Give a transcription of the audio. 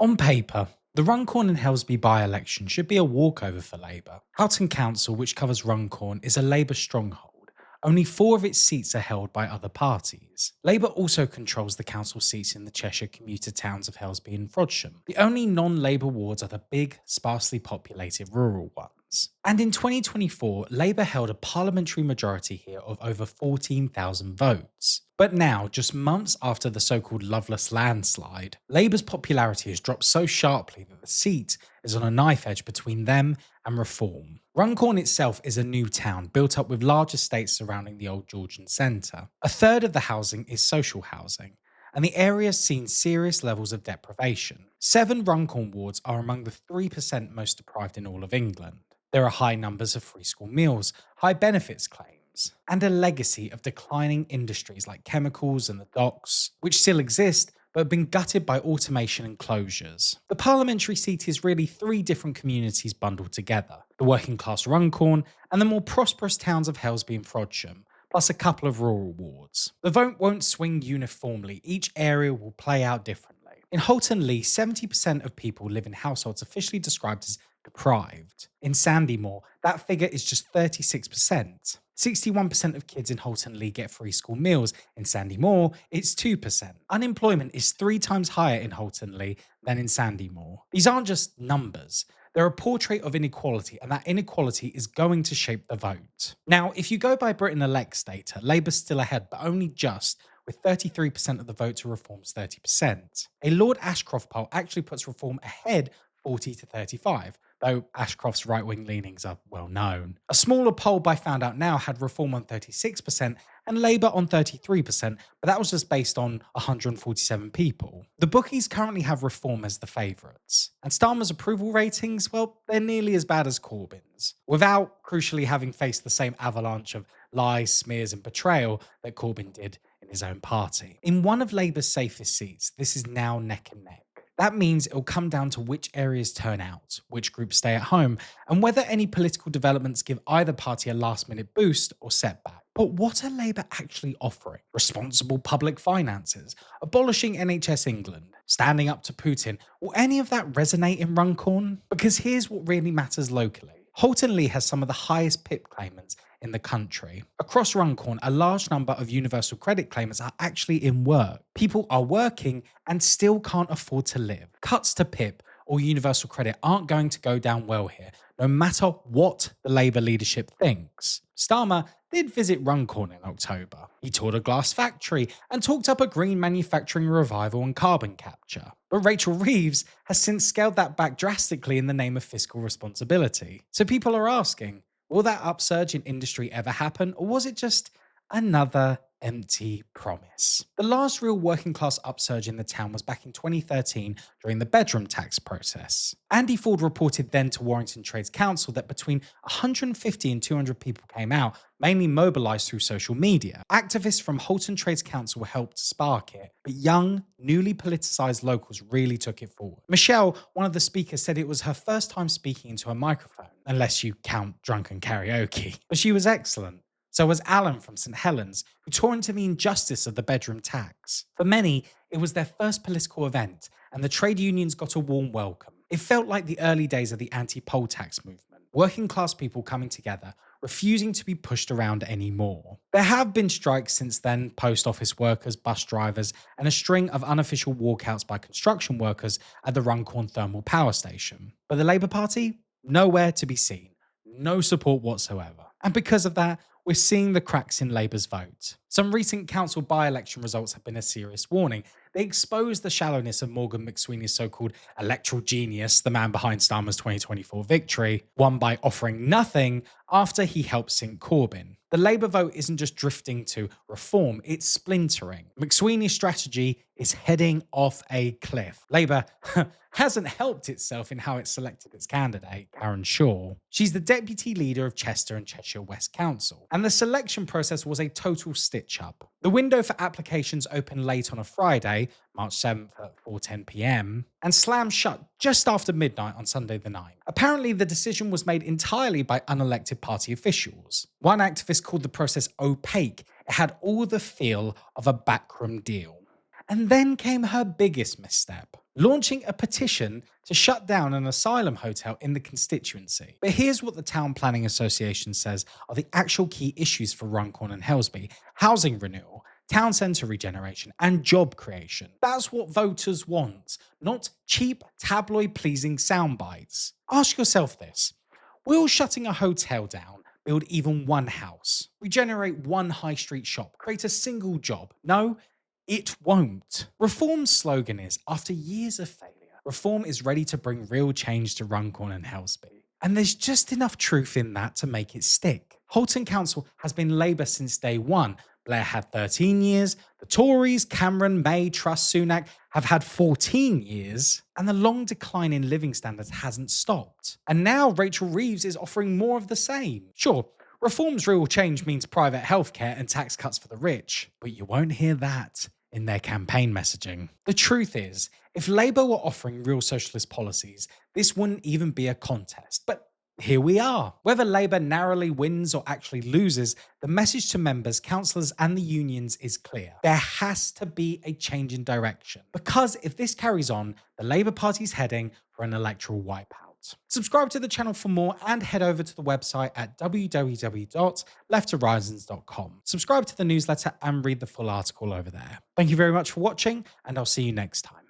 On paper, the Runcorn and Helsby by-election should be a walkover for Labour. Houghton Council, which covers Runcorn, is a Labour stronghold. Only 4 of its seats are held by other parties. Labour also controls the council seats in the Cheshire commuter towns of Helsby and Frodsham. The only non-Labour wards are the big, sparsely populated rural ones. And in 2024, Labour held a parliamentary majority here of over 14,000 votes. But now, just months after the so-called Loveless landslide, Labour's popularity has dropped so sharply that the seat is on a knife edge between them and Reform. Runcorn itself is a new town built up with large estates surrounding the old Georgian centre. A third of the housing is social housing, and the area's seen serious levels of deprivation. 7 Runcorn wards are among the 3% most deprived in all of England. There are high numbers of free school meals, high benefits claims, and a legacy of declining industries like chemicals and the docks, which still exist but have been gutted by automation and closures. The parliamentary seat is really 3 different communities bundled together: the working class Runcorn and the more prosperous towns of Helsby and Frodsham, plus a couple of rural wards. The vote won't swing uniformly, each area will play out differently. In Holton Lee, 70% of people live in households officially described as deprived. In Sandymore, that figure is just 36%. 61% of kids in Holton Lee get free school meals. In Sandymore, it's 2%. Unemployment is 3 times higher in Holton Lee than in Sandymore. These aren't just numbers. They're a portrait of inequality, and that inequality is going to shape the vote. Now, if you go by Britain Elect's data, Labour's still ahead, but only just, with 33% of the vote to Reform's 30%. A Lord Ashcroft poll actually puts Reform ahead 40 to 35, though Ashcroft's right-wing leanings are well known. A smaller poll by Found Out Now had Reform on 36% and Labour on 33%, but that was just based on 147 people. The bookies currently have Reform as the favourites. And Starmer's approval ratings, well, they're nearly as bad as Corbyn's, without crucially having faced the same avalanche of lies, smears and betrayal that Corbyn did in his own party. In one of Labour's safest seats, this is now neck and neck. That means it'll come down to which areas turn out, which groups stay at home, and whether any political developments give either party a last-minute boost or setback. But what are Labour actually offering? Responsible public finances, abolishing NHS England, standing up to Putin? Will any of that resonate in Runcorn? Because here's what really matters locally. Holton Lee has some of the highest PIP claimants in the country. Across Runcorn, a large number of universal credit claimants are actually in work. People are working and still can't afford to live. Cuts to PIP or universal credit aren't going to go down well here, no matter what the Labour leadership thinks. Starmer did visit Runcorn in October. He toured a glass factory and talked up a green manufacturing revival and carbon capture. But Rachel Reeves has since scaled that back drastically in the name of fiscal responsibility. So people are asking, will that upsurge in industry ever happen, or was it just another empty promise? The last real working class upsurge in the town was back in 2013 during the bedroom tax process. Andy Ford reported then to Warrington Trades Council that between 150 and 200 people came out, mainly mobilised through social media. Activists from Holton Trades Council helped spark it, but young, newly politicised locals really took it forward. Michelle, one of the speakers, said it was her first time speaking into a microphone, unless you count drunken karaoke, but she was excellent. So was Alan from St Helens, who tore into the injustice of the bedroom tax. For many, it was their first political event, and the trade unions got a warm welcome. It felt like the early days of the anti-poll tax movement. Working class people coming together, refusing to be pushed around anymore. There have been strikes since then, post office workers, bus drivers, and a string of unofficial walkouts by construction workers at the Runcorn thermal power station. But the Labour Party? Nowhere to be seen. No support whatsoever. And because of that, we're seeing the cracks in Labour's vote. Some recent council by-election results have been a serious warning. They expose the shallowness of Morgan McSweeney's so-called electoral genius, the man behind Starmer's 2024 victory, won by offering nothing after he helped sink Corbyn. The Labour vote isn't just drifting to Reform, it's splintering. McSweeney's strategy is heading off a cliff. Labour hasn't helped itself in how it selected its candidate, Karen Shaw. She's the deputy leader of Chester and Cheshire West Council, and the selection process was a total stitch-up. The window for applications opened late on a Friday, March 7th at 4:10 p.m, and slammed shut just after midnight on Sunday the 9th. Apparently, the decision was made entirely by unelected party officials. One activist called the process opaque. It had all the feel of a backroom deal. And then came her biggest misstep. launching a petition to shut down an asylum hotel in the constituency. But here's what the Town Planning Association says are the actual key issues for Runcorn and Helsby: housing renewal, town centre regeneration, and job creation. That's what voters want, not cheap, tabloid pleasing sound bites. Ask yourself this: will shutting a hotel down build even one house, regenerate one high street shop, create a single job? No, it won't. Reform's slogan is, after years of failure, Reform is ready to bring real change to Runcorn and Helsby. And there's just enough truth in that to make it stick. Halton Council has been Labour since day one. Blair had 13 years, the Tories, Cameron, May, Truss, Sunak have had 14 years, and the long decline in living standards hasn't stopped. And now Rachel Reeves is offering more of the same. Sure, Reform's real change means private healthcare and tax cuts for the rich, but you won't hear that in their campaign messaging. The truth is, if Labour were offering real socialist policies, this wouldn't even be a contest. But here we are. Whether Labour narrowly wins or actually loses, the message to members, councillors, and the unions is clear. There has to be a change in direction. Because if this carries on, the Labour Party's heading for an electoral wipeout. Subscribe to the channel for more and head over to the website at www.lefthorizons.com. Subscribe to the newsletter and read the full article over there. Thank you very much for watching, and I'll see you next time.